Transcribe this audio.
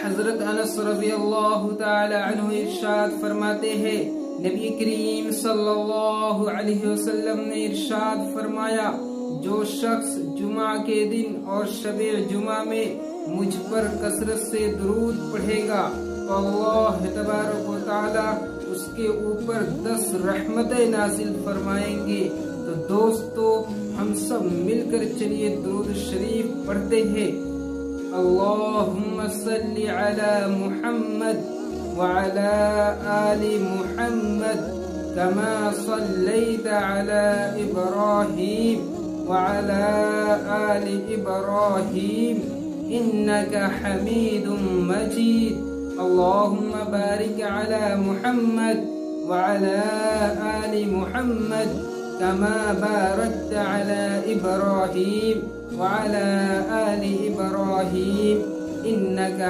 حضرت انس رضی اللہ تعالی عنہ ارشاد فرماتے ہیں نبی کریم صلی اللہ علیہ وسلم نے ارشاد فرمایا جو شخص جمعہ کے دن اور شب جمعہ میں مجھ پر کثرت سے درود پڑھے گا تو اللہ تبارک و تعالی اس کے اوپر 10 رحمتیں نازل فرمائیں گے۔ تو دوستو ہم سب مل کر چلیے درود شریف پڑھتے ہیں۔ اللہم صلی علی محمد وعلى آل محمد كما صليت على إبراهيم وعلى آل إبراهيم إنك حميد مجيد اللهم بارك على محمد وعلى آل محمد كما باركت على إبراهيم وعلى آل إبراهيم إنك